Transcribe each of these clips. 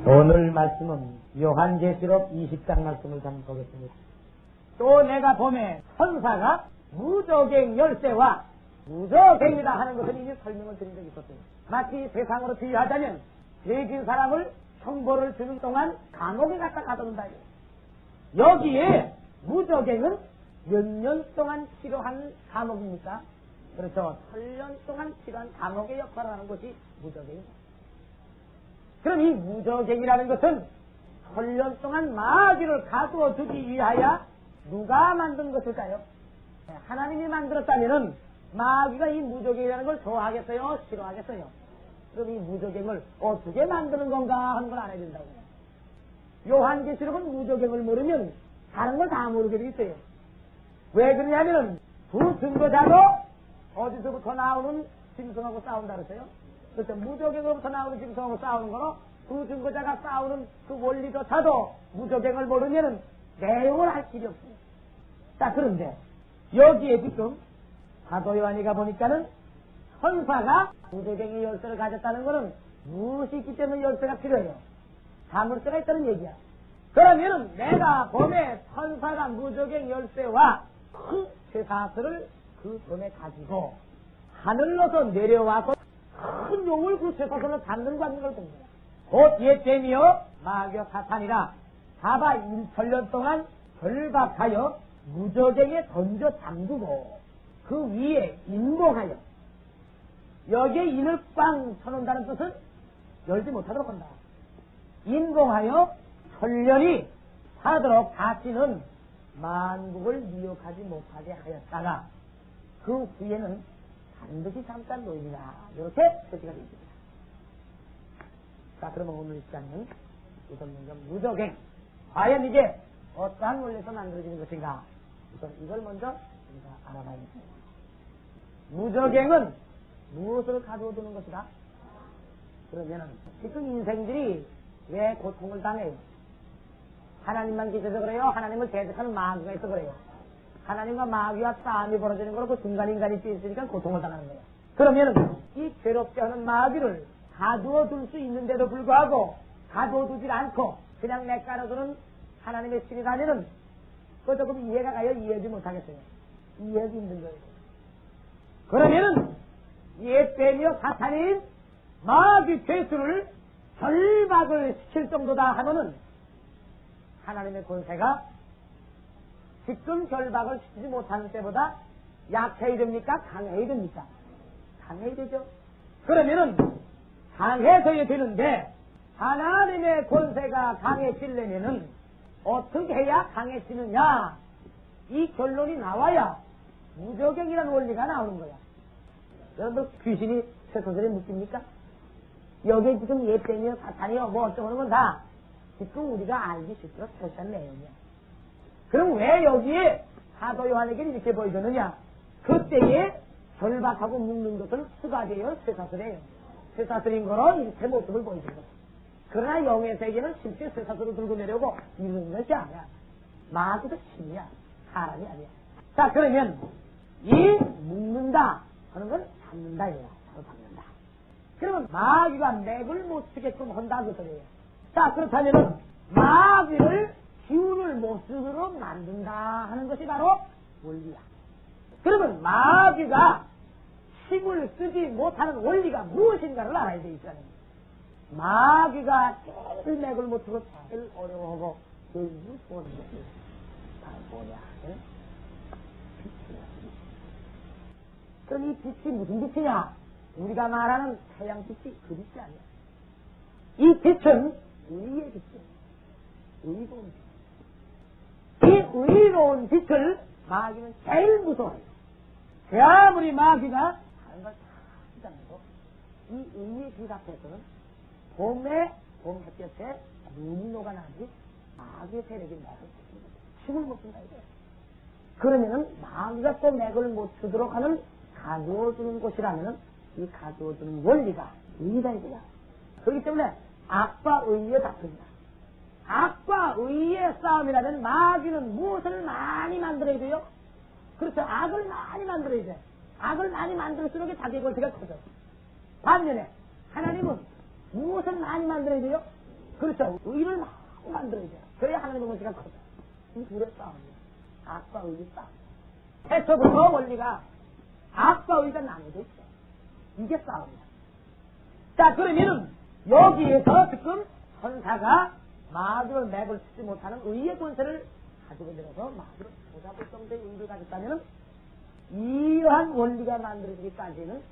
오늘 말씀은 요한계시록 20장 말씀을 한번 보겠습니다. 또 내가 봄에 천사가 무저갱 열쇠와 무저갱이다 하는 것을 이미 설명을 드린 적이 있었어요. 마치 세상으로 비유하자면 죄진 사람을 형벌을 주는 동안 감옥에 갖다 가둬놓는다. 여기에 무저갱은 몇 년 동안 치료한 감옥입니까? 그렇죠. 8년 동안 치료한 감옥의 역할을 하는 것이 무저갱입니다. 그럼 이 무저갱이라는 것은 8년 동안 마귀를 가두어 두기 위하여 누가 만든 것일까요? 하나님이 만들었다면은 마귀가 이 무저갱이라는 걸 좋아하겠어요? 싫어하겠어요? 그럼 이 무저갱을 어떻게 만드는 건가 하는 걸 알아야 된다고. 요한계시록은 무저갱을 모르면 다른 걸 다 모르게 돼 있어요. 왜 그러냐면은 두 증거자도 어디서부터 나오는 짐승하고 싸운다 그랬어요? 그래서 무저갱으로부터 나오는 짐승하고 싸우는 거로 두 증거자가 싸우는 그 원리조차도 무저갱을 모르면은 내용을 할 길이 없어요. 자, 그런데 여기에 지금 사도 요한이가 보니까는 천사가 무저갱이 열쇠를 가졌다는 것은 무엇이 있기 때문에 열쇠가 필요해요? 자물쇠가 있다는 얘기야. 그러면은 내가 봄에 천사가 무저갱 열쇠와 큰 쇠사슬을 그 봄에 가지고 하늘로서 내려와서 큰 용을 그 쇠사슬로 잡는 걸 본 거야. 곧 옛뱀이요 마귀와 사탄이라 사바 1천년 동안 결박하여 무저갱에 던져 잠그고 그 위에 인봉하여 여기에 인을 꽝 쳐놓는다는 뜻은 열지 못하도록 한다. 인봉하여 천년이 사도록 다시는 만국을 미혹하지 못하게 하였다가 그 후에는 반드시 잠깐 놓이리라. 이렇게 표시가 되어 있습니다. 자, 그러면 오늘 시간은 우선 먼저 무저갱 과연 이게 어떠한 원리에서 만들어지는 것인가, 우선 이걸 먼저 우리가 알아봐야겠습니다. 무저갱은 무엇을 가져두는 것이다? 그러면은 지금 인생들이 왜 고통을 당해요? 하나님만 계셔서 그래요? 하나님을 대적하는 마귀가 있어 그래요? 하나님과 마귀와 싸움이 벌어지는 거로 그 중간 인간이 있으니까 고통을 당하는 거예요. 그러면은 이 괴롭게 하는 마귀를 가두어 둘 수 있는데도 불구하고 가두어 두질 않고 그냥 내깔아두는 하나님의 신이라면은 그거 조금 이해가 가요? 이해하지 못하겠어요? 이해하기 힘든 거예요. 그러면은 옛뱀이요 사탄인 마귀 죄수를 결박을 시킬 정도다 하면은 하나님의 권세가 지금 결박을 시키지 못하는 때보다 약해야 됩니까? 강해야 됩니까? 강해야 되죠. 그러면은 강해져야 되는데 하나님의 권세가 강해지려면은 어떻게 해야 강해지느냐, 이 결론이 나와야 무저갱이라는 원리가 나오는 거야. 여러분 귀신이 쇠사슬에 묶입니까? 여기에 지금 옛뱀이요 사탄이요 뭐 어쩌고 하는 건 다 지금 우리가 알기 쉽도록 표시한 내용이야. 그럼 왜 여기에 사도 요한에게 이렇게 보여주느냐? 그때에 결박하고 묶는 것은 수가제요 쇠사슬이에요. 쇠사슬인 거로 이렇게 모습을 보여주는 거야. 그러나 영의 세계는 실제 쇠사슬을 들고 내려오고 이러는 것이 아니야. 마귀도 신이야. 사람이 아니야. 자, 그러면 이 묶는다 하는 건 잡는다 이거야. 바로 잡는다. 그러면 마귀가 맥을 못 쓰게끔 한다 그 소리예요. 자, 그렇다면은 마귀를 기운을 못 쓰도록 만든다 하는 것이 바로 원리야. 그러면 마귀가 힘을 쓰지 못하는 원리가 무엇인가를 알아야 되겠잖아요. 마귀가 제일 맥을 못 쓰고 제일 어려워하고 제일 무서운 것이 다 뭐냐? 빛이야. 그럼 이 빛이 무슨 빛이냐? 우리가 말하는 태양빛이 그 빛이 아니야. 이 빛은 의의 빛이야. 의로운 빛. 이 의로운 빛을 마귀는 제일 무서워해요. 그 아무리 마귀가 다른 걸 다 하잖아요. 이 의의 빛 앞에서는 봄 햇볕에 눈이 녹아나지 마귀의 세력이 나를 힘을 못 준다 이거예요. 그러면은 마귀가 또 맥을 못 주도록 하는 가두어주는 곳이라면은 이 가두어주는 원리가 의다 이거야. 그렇기 때문에 악과 의의 다툼이다. 악과 의의 싸움이라면 마귀는 무엇을 많이 만들어야 돼요? 그렇죠. 악을 많이 만들어야 돼. 악을 많이 만들수록 자기의 권세가 커져. 반면에 하나님은 무엇을 많이 만들어야 돼요? 그렇죠. 의를 막 만들어야 돼요. 그래야 하나님의 권세가 커져. 이 둘의 싸움이야. 악과 의의 싸움. 태초부터 원리가 악과 의가 나눠져 있어. 이게 싸움이야. 자, 그러면은 여기에서 지금 천사가 마귀를 맥을 치지 못하는 의의 권세를 가지고 내려서 마귀를 보잡을 정도의 의를 가졌다면 이러한 원리가 만들어지기까지는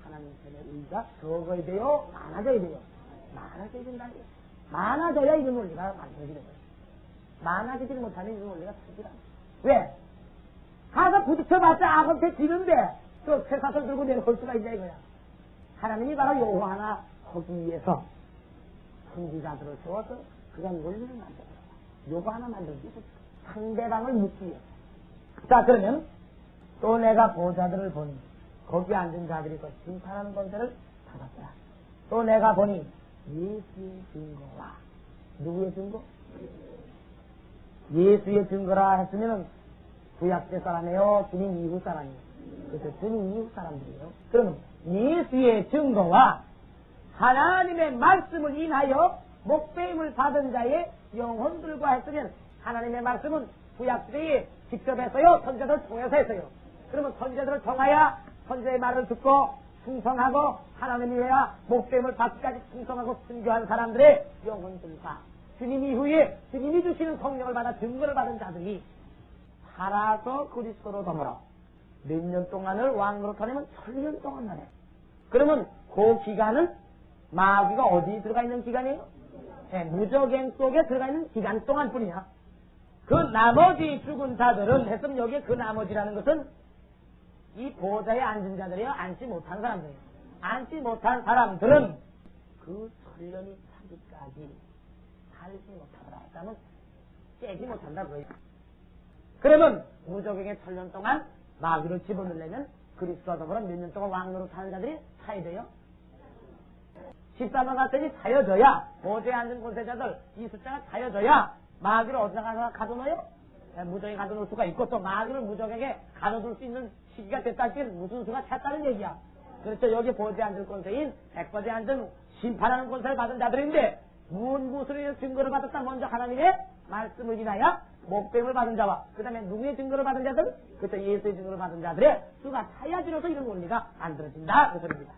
하나님 편의 의가 적어야 돼요? 많아져야 돼요? 많아져야 된다는 거예요. 많아져야 이런 원리가 만들어지는 거예요. 많아지지 못하는 이런 원리가 터지지 않아요. 왜? 가서 부딪혀봤자 악한테 지는데 또 쇠사슬 들고 내려올 수가 있냐 이거야. 하나님이 바로 요거 하나 하기 위해서 선지자들을 세워서 그런 원리를 만들어요. 요거 하나 만들기 위해서 상대방을 묻기 위해서. 자, 그러면 또 내가 보좌들을 보니 거기 앉은 자들이 그 심판하는 권세를 받았더라. 또 내가 보니 예수의 증거와 누구의 증거? 예수의 증거라 했으면 구약대 사람이에요? 주님 이후 사람이에요? 그래서 주님 이후 사람들이에요. 그러면 예수의 증거와 하나님의 말씀을 인하여 목배임을 받은 자의 영혼들과 했으면 하나님의 말씀은 구약시대에 직접 했어요? 선지자들을 통해서 했어요? 그러면 선지자들을 통하여 선지자의 말을 듣고 충성하고 하나님 위에야 목배임을 받기까지 충성하고 순교한 사람들의 영혼들과 주님 이후에 주님이 주시는 성령을 받아 증거를 받은 자들이 살아서 그리스도로 더불어 몇 년 동안을 왕으로 타려면 1000년 동안 만에. 그러면 그 기간은 마귀가 어디 들어가 있는 기간이에요? 네, 무적행 속에 들어가 있는 기간 동안 뿐이야. 그 나머지 죽은 자들은 했으면 여기에 그 나머지라는 것은 이 보좌에 앉은 자들이요. 앉지 못한 사람들이에요. 앉지 못한 사람들은 그 1000년이 차기까지 살지 못하더라 했다면 깨지 못한다 그거예요. 그러면 무적행의 1000년 동안 마귀를 집어넣으려면 그리스도와 더불어 몇 년 동안 왕으로 사는 자들이 차야 돼요. 14만 같으니 차여져야 보좌에 앉은 권세자들 이 숫자가 차여져야 마귀를 어디다가 가둬놓아요? 무적에 가둬놓을 수가 있고 또 마귀를 무적에게 가둬둘 수 있는 시기가 됐다 할땐 무슨 수가 찼다는 얘기야. 그렇죠. 여기 보좌에 앉은 권세인 백보좌에 앉은 심판하는 권세를 받은 자들인데 무엇으로 인해서 증거를 받았다? 먼저 하나님의 말씀을 인하여 목뱀을 받은 자와 그 다음에 누구의 증거를 받은 자들? 그때 예수의 증거를 받은 자들의 수가 차야지로서 이런 원리가 만들어진다 그 소리입니다.